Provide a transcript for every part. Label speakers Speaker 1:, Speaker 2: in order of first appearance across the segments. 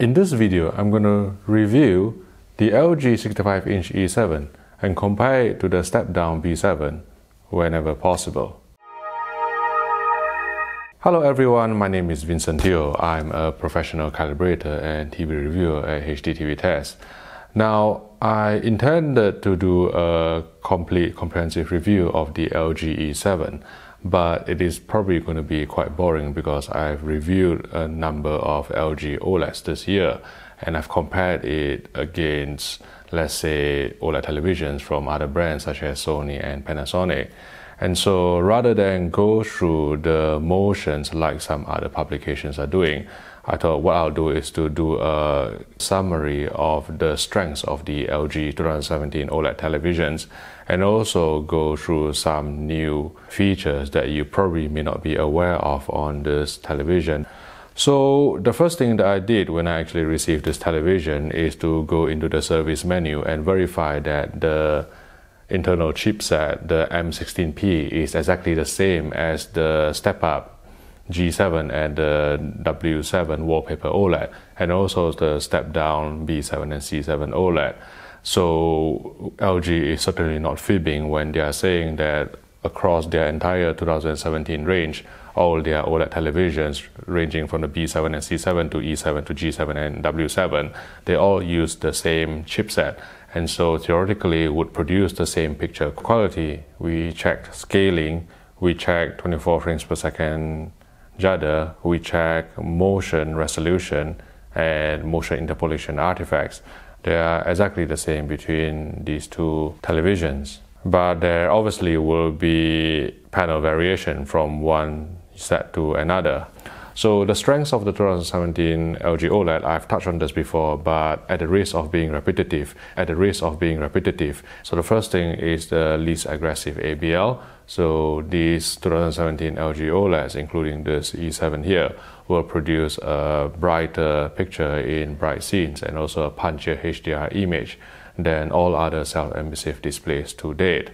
Speaker 1: In this video, I'm going to review the LG 65-inch E7 and compare it to the step-down B7 whenever possible. Hello everyone, my name is Vincent Teo. I'm a professional calibrator and TV reviewer at HDTV Test. Now, I intended to do a comprehensive review of the LG E7, but it is probably going to be quite boring because I've reviewed a number of LG OLEDs this year and I've compared it against, let's say, OLED televisions from other brands such as Sony and Panasonic. And so rather than go through the motions like some other publications are doing, I thought what I'll do is to do a summary of the strengths of the LG 2017 OLED televisions and also go through some new features that you probably may not be aware of on this television. So the first thing that I did when I actually received this television is to go into the service menu and verify that the internal chipset, the M16P, is exactly the same as the step-up G7 and the W7 wallpaper OLED, and also the step-down B7 and C7 OLED. So LG is certainly not fibbing when they are saying that across their entire 2017 range, all their OLED televisions ranging from the B7 and C7 to E7 to G7 and W7, they all use the same chipset. And so theoretically would produce the same picture quality. We checked scaling, we checked 24 frames per second judder, we checked motion resolution and motion interpolation artifacts. They are exactly the same between these two televisions. But there obviously will be panel variation from one set to another. So the strengths of the 2017 LG OLED, I've touched on this before, but at the risk of being repetitive. So the first thing is the least aggressive ABL. So these 2017 LG OLEDs, including this E7 here, will produce a brighter picture in bright scenes and also a punchier HDR image than all other self-emissive displays to date.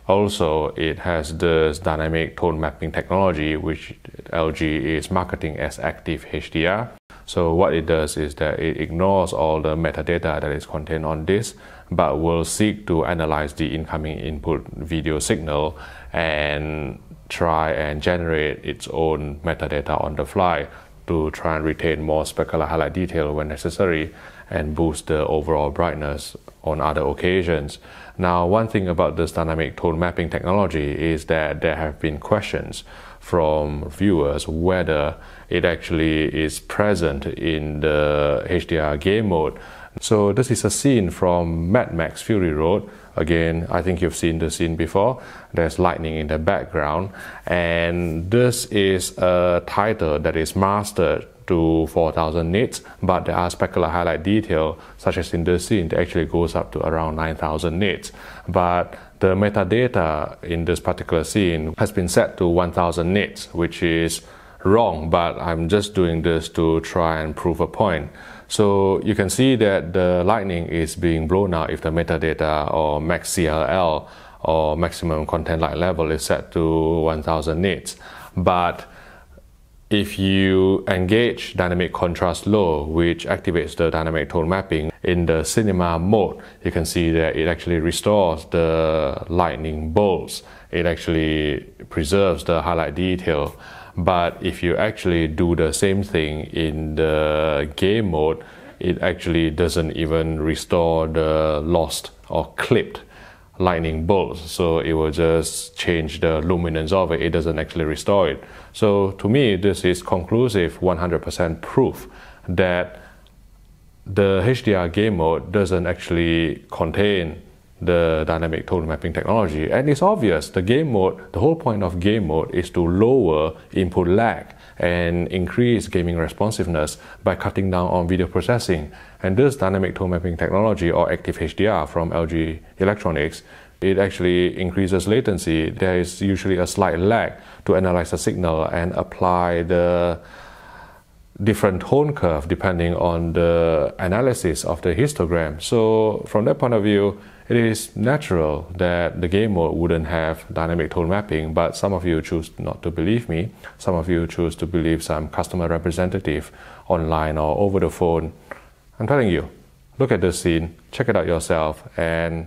Speaker 1: Also, it has this dynamic tone mapping technology, which LG is marketing as active HDR. So what it does is that it ignores all the metadata that is contained on this, but will seek to analyze the incoming input video signal and try and generate its own metadata on the fly to try and retain more specular highlight detail when necessary and boost the overall brightness on other occasions. Now, one thing about this dynamic tone mapping technology is that there have been questions from viewers whether it actually is present in the HDR game mode. So this is a scene from Mad Max Fury Road. Again, I think you've seen the scene before. There's lightning in the background, and this is a title that is mastered to 4000 nits, but there are specular highlight detail, such as in this scene, that actually goes up to around 9000 nits. But the metadata in this particular scene has been set to 1000 nits, which is wrong, but I'm just doing this to try and prove a point. So you can see that the lightning is being blown out if the metadata or max CLL or maximum content light level is set to 1000 nits. But if you engage dynamic contrast low, which activates the dynamic tone mapping in the cinema mode, you can see that it actually restores the lightning bolts. It actually preserves the highlight detail. But if you actually do the same thing in the game mode, it actually doesn't even restore the lost or clipped lightning bolts. So it will just change the luminance of it. It doesn't actually restore it. So to me, this is conclusive 100% proof that the HDR game mode doesn't actually contain the dynamic tone mapping technology. And it's obvious, the game mode, the whole point of game mode is to lower input lag and increase gaming responsiveness by cutting down on video processing. And this dynamic tone mapping technology, or active HDR from LG Electronics, it actually increases latency. There is usually a slight lag to analyze the signal and apply the different tone curve depending on the analysis of the histogram. So from that point of view, it is natural that the game mode wouldn't have dynamic tone mapping, but some of you choose not to believe me. Some of you choose to believe some customer representative online or over the phone I'm telling you, look at the scene, check it out yourself, and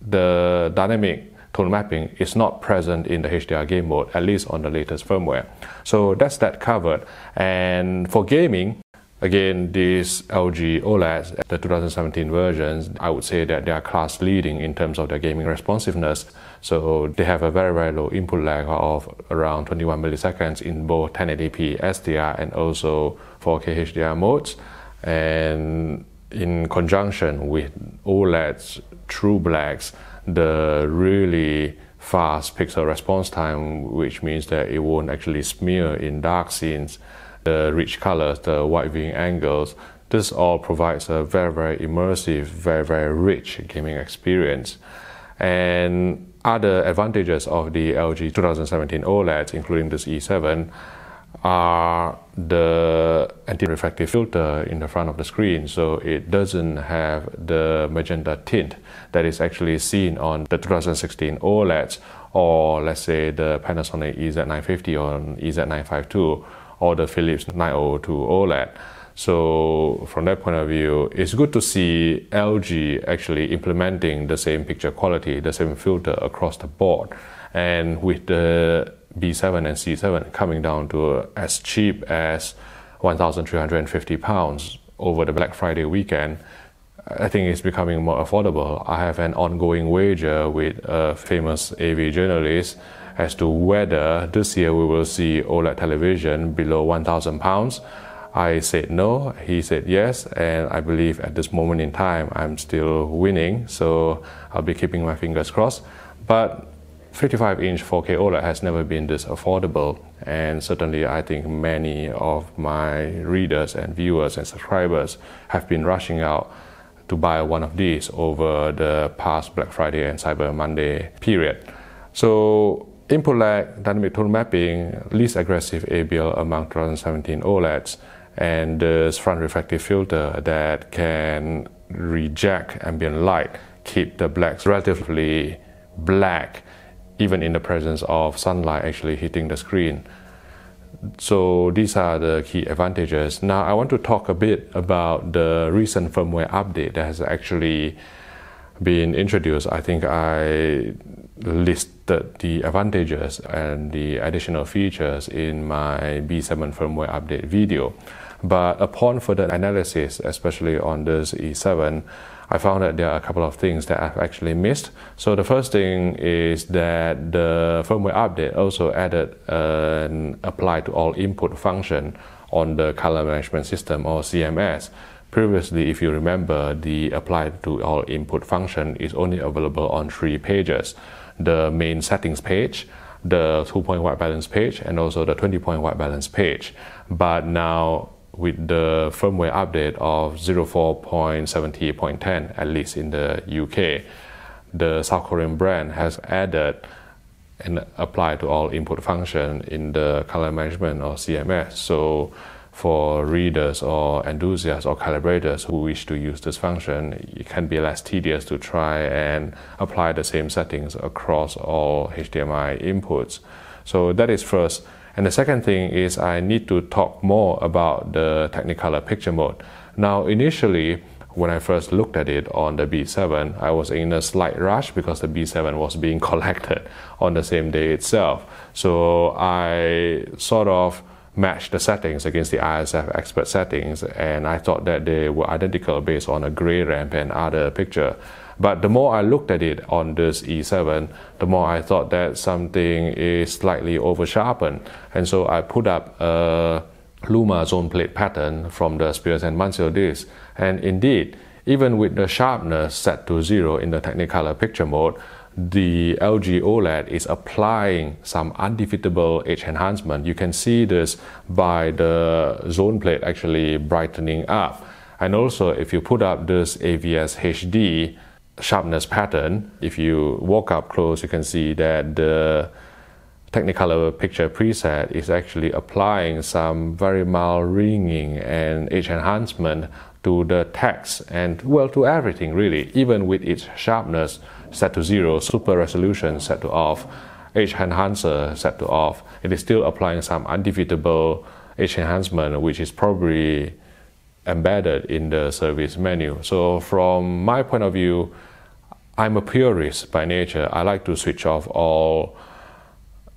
Speaker 1: the dynamic tone mapping is not present in the HDR game mode, at least on the latest firmware. So that's that covered. And for gaming, again, these LG OLEDs, the 2017 versions, I would say that they are class leading in terms of their gaming responsiveness. So they have a very, very low input lag of around 21 milliseconds in both 1080p SDR and also 4K HDR modes. And in conjunction with OLED's True Blacks, the really fast pixel response time, which means that it won't actually smear in dark scenes, the rich colors, the wide viewing angles, this all provides a very, very immersive, very, very rich gaming experience. And other advantages of the LG 2017 OLEDs, including this E7, are the anti-reflective filter in the front of the screen, so it doesn't have the magenta tint that is actually seen on the 2016 OLEDs, or let's say the Panasonic EZ950 or EZ952 or the Philips 902 OLED. So from that point of view, it's good to see LG actually implementing the same picture quality, the same filter across the board. And with the B7 and C7 coming down to as cheap as £1,350 over the Black Friday weekend, I think it's becoming more affordable. I have an ongoing wager with a famous AV journalist as to whether this year we will see OLED television below £1,000. I said no, he said yes, and I believe at this moment in time I'm still winning, so I'll be keeping my fingers crossed. But 55-inch 4K OLED has never been this affordable, and certainly I think many of my readers and viewers and subscribers have been rushing out to buy one of these over the past Black Friday and Cyber Monday period. So input lag, dynamic tone mapping, least aggressive ABL among 2017 OLEDs, and this front reflective filter that can reject ambient light, keep the blacks relatively black even in the presence of sunlight actually hitting the screen. So these are the key advantages. Now I want to talk a bit about the recent firmware update that has actually been introduced. I think I listed the advantages and the additional features in my B7 firmware update video. But upon further analysis, especially on this E7, I found that there are a couple of things that I've actually missed. So the first thing is that the firmware update also added an apply to all input function on the color management system, or CMS. Previously, if you remember, the apply to all input function is only available on 3 pages: the main settings page, the 2-point white balance page, and also the 20-point white balance page. But now, with the firmware update of 04.70.10, at least in the UK, the South Korean brand has added an apply to all input function in the color management, or CMS. So for readers or enthusiasts or calibrators who wish to use this function, it can be less tedious to try and apply the same settings across all HDMI inputs. So that is first. And the second thing is I need to talk more about the Technicolor picture mode. Now initially, when I first looked at it on the B7, I was in a slight rush because the B7 was being collected on the same day itself. So I sort of matched the settings against the ISF Expert settings, and I thought that they were identical based on a gray ramp and other picture. But the more I looked at it on this E7, the more I thought that something is slightly over sharpened. And so I put up a Luma zone plate pattern from the Spears and Mansell disc. And indeed, even with the sharpness set to 0 in the Technicolor picture mode, the LG OLED is applying some undefeatable edge enhancement. You can see this by the zone plate actually brightening up. And also, if you put up this AVS HD sharpness pattern, if you walk up close, you can see that the Technicolor picture preset is actually applying some very mild ringing and edge enhancement to the text and, well, to everything really, even with its sharpness set to 0, super resolution set to off, edge enhancer set to off. It is still applying some undefeatable edge enhancement, which is probably embedded in the service menu. So from my point of view, I'm a purist by nature. I like to switch off all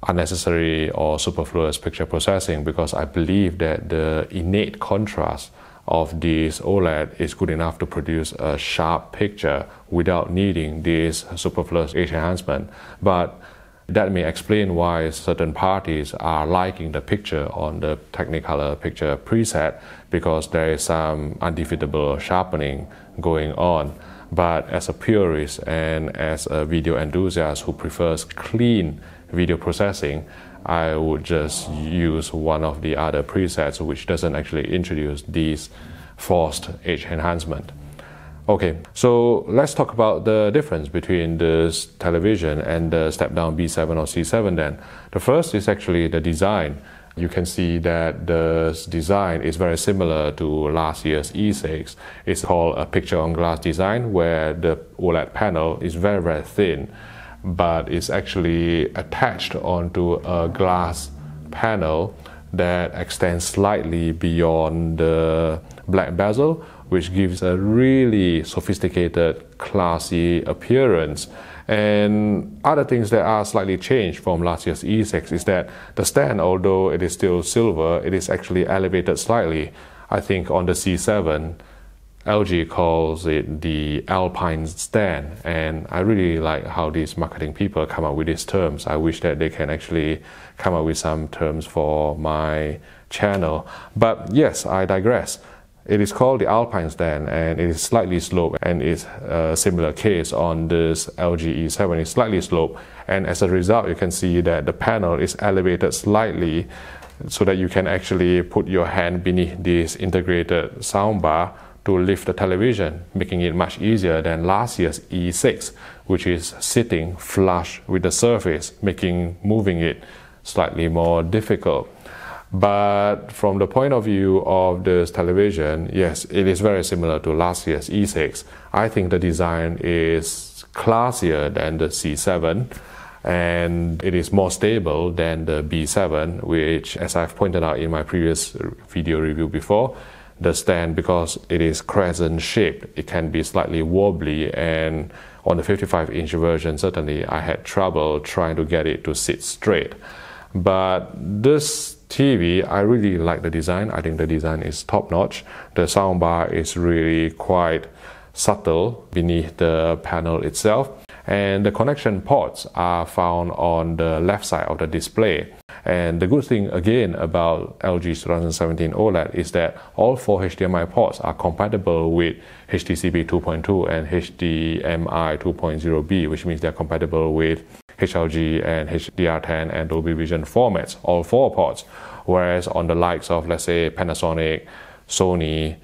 Speaker 1: unnecessary or superfluous picture processing because I believe that the innate contrast of this OLED is good enough to produce a sharp picture without needing this superfluous edge enhancement. But that may explain why certain parties are liking the picture on the Technicolor picture preset, because there is some undefeatable sharpening going on. But as a purist and as a video enthusiast who prefers clean video processing, I would just use one of the other presets which doesn't actually introduce these forced edge enhancement. Okay, so let's talk about the difference between this television and the step-down B7 or C7 then. The first is actually the design. You can see that the design is very similar to last year's E6. It's called a picture-on-glass design, where the OLED panel is very, very thin, but it's actually attached onto a glass panel that extends slightly beyond the black bezel, which gives a really sophisticated, classy appearance. And other things that are slightly changed from last year's E6 is that the stand, although it is still silver, it is actually elevated slightly. I think on the C7, LG calls it the Alpine stand, and I really like how these marketing people come up with these terms. I wish that they can actually come up with some terms for my channel. But yes, I digress. It is called the Alpine stand, and it is slightly sloped, and it's a similar case on this LG E7. It's slightly sloped, and as a result, you can see that the panel is elevated slightly so that you can actually put your hand beneath this integrated soundbar to lift the television, making it much easier than last year's E6, which is sitting flush with the surface, making moving it slightly more difficult. But from the point of view of this television, yes, it is very similar to last year's E6. I think the design is classier than the C7, and it is more stable than the B7, which, as I've pointed out in my previous video review before, the stand, because it is crescent shaped, it can be slightly wobbly, and on the 55-inch version, certainly I had trouble trying to get it to sit straight. But this TV, I really like the design. I think the design is top-notch. The soundbar is really quite subtle beneath the panel itself, and the connection ports are found on the left side of the display. And the good thing again about LG's 2017 OLED is that all 4 HDMI ports are compatible with HDCP 2.2 and HDMI 2.0B, which means they're compatible with HLG and HDR10 and Dolby Vision formats, all 4 ports. Whereas on the likes of, let's say, Panasonic, Sony,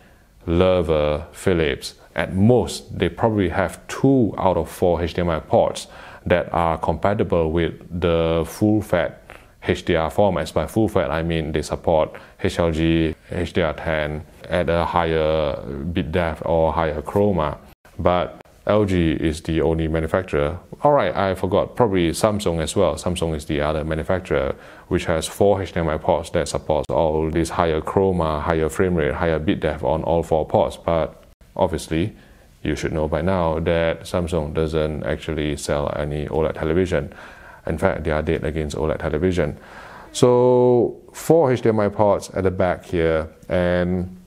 Speaker 1: Lever, Philips, at most they probably have 2 out of 4 HDMI ports that are compatible with the full-fat HDR formats. By full-fat, I mean they support HLG, HDR10 at a higher bit depth or higher chroma. But LG is the only manufacturer. Alright, I forgot, probably Samsung as well. Samsung is the other manufacturer which has 4 HDMI ports that supports all these higher chroma, higher frame rate, higher bit depth on all 4 ports. But obviously, you should know by now that Samsung doesn't actually sell any OLED television. In fact, they are dead against OLED television. So 4 HDMI ports at the back here, and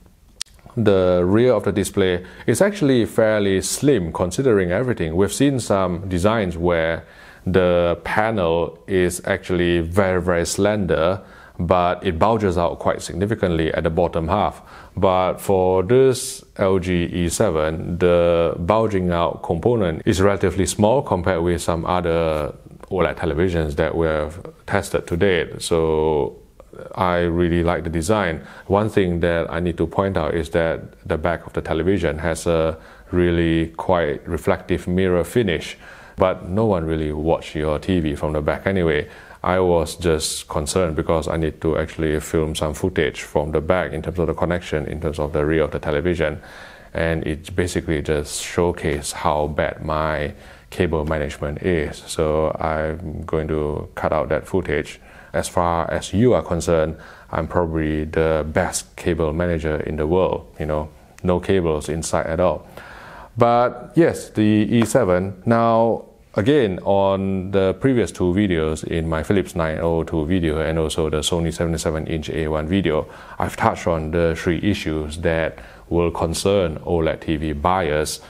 Speaker 1: the rear of the display is actually fairly slim considering everything. We've seen some designs where the panel is actually very, very slender, but it bulges out quite significantly at the bottom half. But for this LG E7, the bulging out component is relatively small compared with some other OLED televisions that we have tested to date. So I really like the design. One thing that I need to point out is that the back of the television has a really quite reflective mirror finish, but no one really watch your TV from the back anyway. I was just concerned because I need to actually film some footage from the back in terms of the connection, in terms of the rear of the television, and it basically just showcased how bad my cable management is. So I'm going to cut out that footage. as far as you are concerned, I'm probably the best cable manager in the world, no cables inside at all. But yes, the E7. Now, again, on the previous two videos in my Philips 902 video and also the Sony 77-inch A1 video, I've touched on the three issues that will concern OLED TV buyers,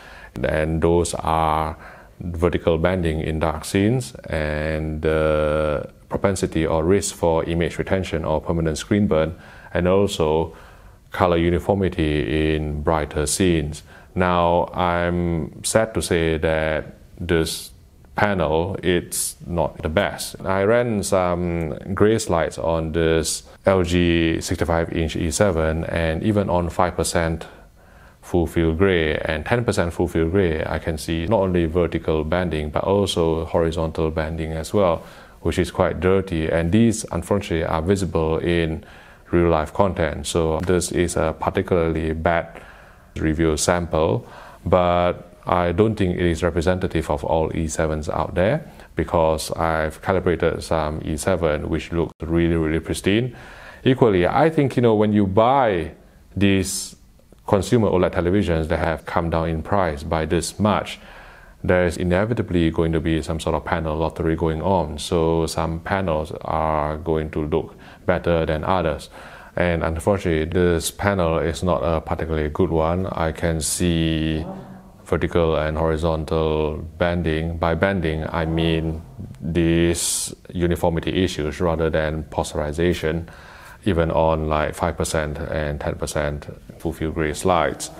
Speaker 1: and those are vertical banding in dark scenes and the propensity or risk for image retention or permanent screen burn, and also color uniformity in brighter scenes. Now, I'm sad to say that this panel, it's not the best. I ran some gray slides on this LG 65-inch E7, and even on 5% full field gray and 10% full field gray, I can see not only vertical banding but also horizontal banding as well, which is quite dirty, and these unfortunately are visible in real life content. So this is a particularly bad review sample, but I don't think it is representative of all E7s out there, because I've calibrated some E7 which look really pristine. Equally, I think when you buy these consumer OLED televisions that have come down in price by this much, there's inevitably going to be some sort of panel lottery going on. So some panels are going to look better than others. And unfortunately, this panel is not a particularly good one. I can see vertical and horizontal banding. By banding, I mean these uniformity issues rather than posterization, even on like 5% and 10% full field gray slides.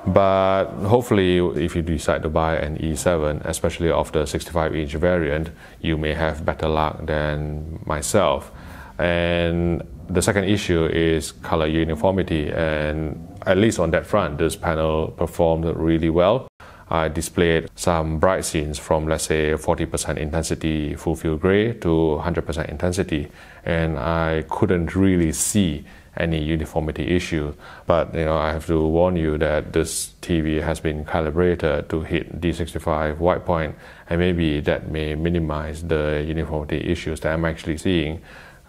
Speaker 1: But hopefully, if you decide to buy an E7, especially of the 65-inch variant, you may have better luck than myself. And the second issue is color uniformity, and at least on that front, this panel performed really well. I displayed some bright scenes from, let's say, 40% intensity full field gray to 100% intensity, and I couldn't really see any uniformity issue. But I have to warn you that this TV has been calibrated to hit D65 white point, and maybe that may minimize the uniformity issues that I'm actually seeing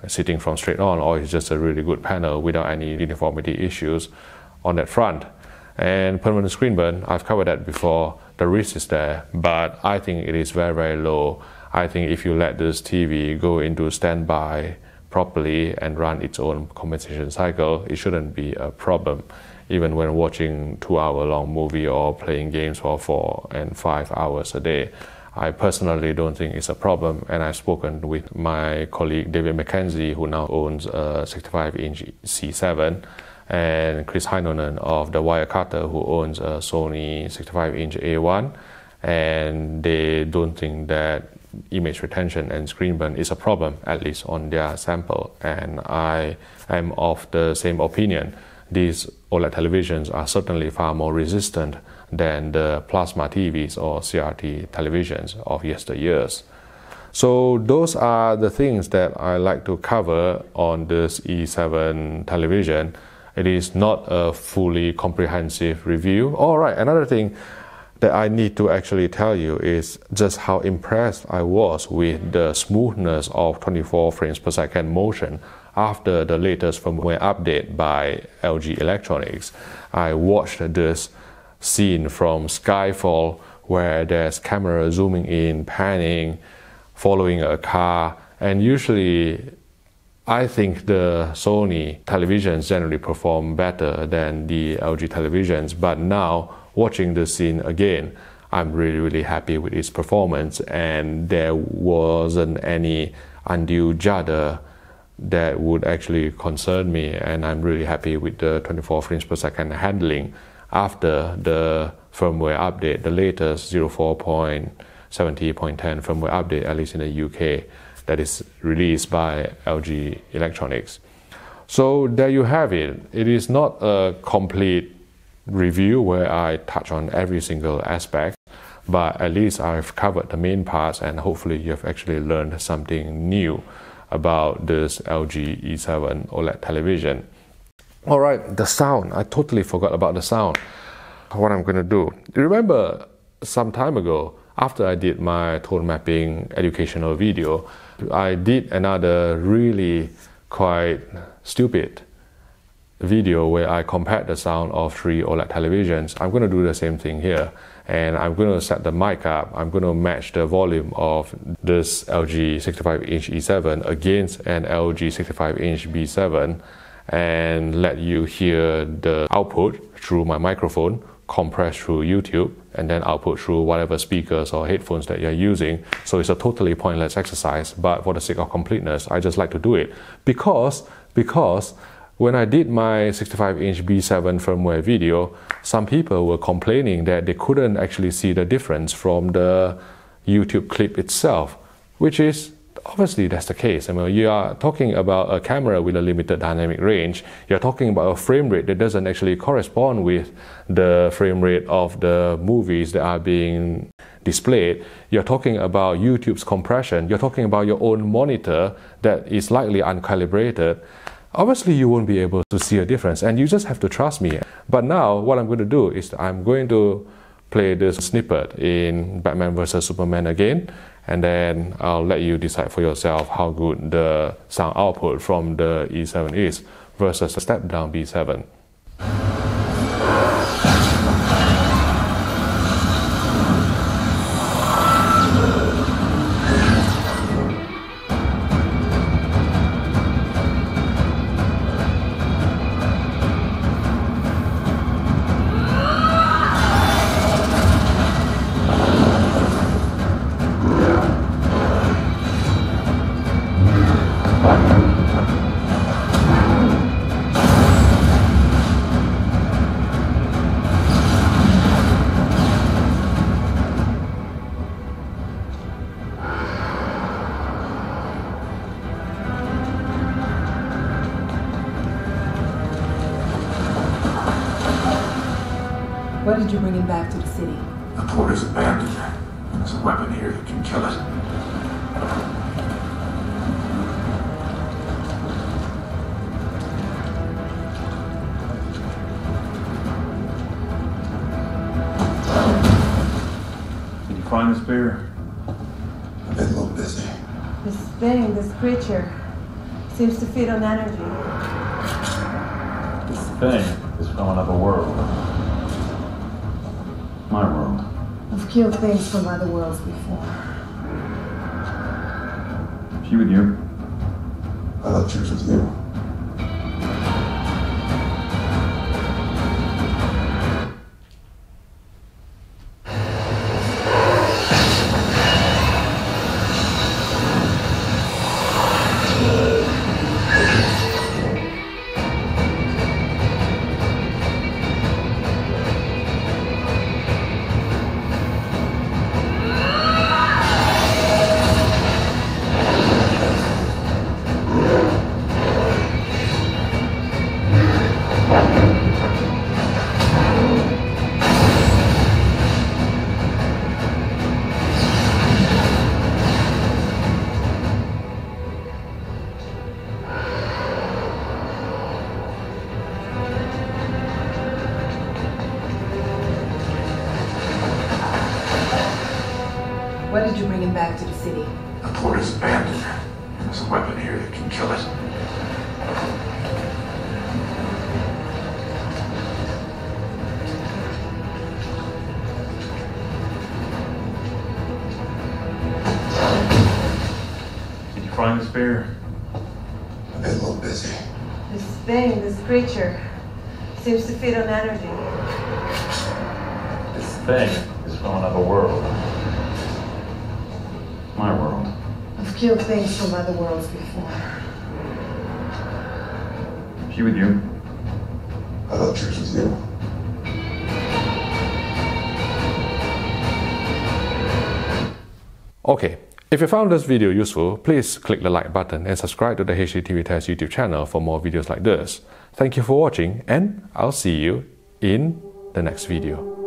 Speaker 1: sitting from straight on, or it's just a really good panel without any uniformity issues on that front. And permanent screen burn, I've covered that before. The risk is there, but I think it is very low. I think if you let this TV go into standby properly and run its own compensation cycle, it shouldn't be a problem, even when watching 2-hour-long movie or playing games for 4 and 5 hours a day. I personally don't think it's a problem, and I've spoken with my colleague David McKenzie, who now owns a 65-inch C7, and Chris Heinonen of the Wirecutter, who owns a Sony 65-inch A1, and they don't think that image retention and screen burn is a problem, at least on their sample. And I am of the same opinion. These OLED televisions are certainly far more resistant than the plasma TVs or CRT televisions of yesteryears. So those are the things that I like to cover on this E7 television. It is not a fully comprehensive review. All right, another thing that I need to actually tell you is just how impressed I was with the smoothness of 24 frames per second motion after the latest firmware update by LG Electronics. I watched this scene from Skyfall where there's camera zooming in, panning, following a car, and usually I think the Sony televisions generally perform better than the LG televisions, but now watching the scene again, I'm really happy with its performance, and there wasn't any undue judder that would actually concern me, and I'm really happy with the 24 frames per second handling after the firmware update, the latest 04.70.10 firmware update, at least in the UK, that is released by LG Electronics. So there you have it. It is not a complete review where I touch on every single aspect, but at least I've covered the main parts, and hopefully you've actually learned something new about this LG E7 OLED television. All right, the sound. I totally forgot about the sound. What I'm going to do. Remember, some time ago, after I did my tone mapping educational video, I did another really quite stupid video where I compared the sound of 3 OLED televisions. I'm going to do the same thing here, and I'm going to set the mic up. I'm going to match the volume of this LG 65-inch E7 against an LG 65-inch B7 and let you hear the output through my microphone, compressed through YouTube, and then output through whatever speakers or headphones that you're using. So it's a totally pointless exercise, but for the sake of completeness, I just like to do it because when I did my 65-inch B7 firmware video, some people were complaining that they couldn't actually see the difference from the YouTube clip itself, which is obviously that's the case. I mean, you are talking about a camera with a limited dynamic range. You're talking about a frame rate that doesn't actually correspond with the frame rate of the movies that are being displayed. You're talking about YouTube's compression. You're talking about your own monitor that is likely uncalibrated. Obviously, you won't be able to see a difference, and you just have to trust me. But now, what I'm going to do is I'm going to play this snippet in Batman vs Superman again, and then I'll let you decide for yourself how good the sound output from the E7 is versus the step-down B7.
Speaker 2: Why did you bring him back to the city?
Speaker 3: The port is abandoned. There's a weapon here that can kill it. Did you find the spear? I've been a little busy.
Speaker 2: This thing, this creature, seems to feed on energy.
Speaker 3: This thing is from another world. My world.
Speaker 2: I've killed things from other worlds before.
Speaker 3: She with you? I thought she was with you.
Speaker 2: Why did you bring him back to the city?
Speaker 3: The port is abandoned. There's a weapon here that can kill it. Did you find the spear? I've been a little busy.
Speaker 2: This thing, this creature, seems to feed on energy.
Speaker 3: This thing is from another world. My world.
Speaker 2: I've killed things from other worlds before.
Speaker 3: She with you? I thought she was with you.
Speaker 1: Okay, if you found this video useful, please click the like button and subscribe to the HDTV Test YouTube channel for more videos like this. Thank you for watching, and I'll see you in the next video.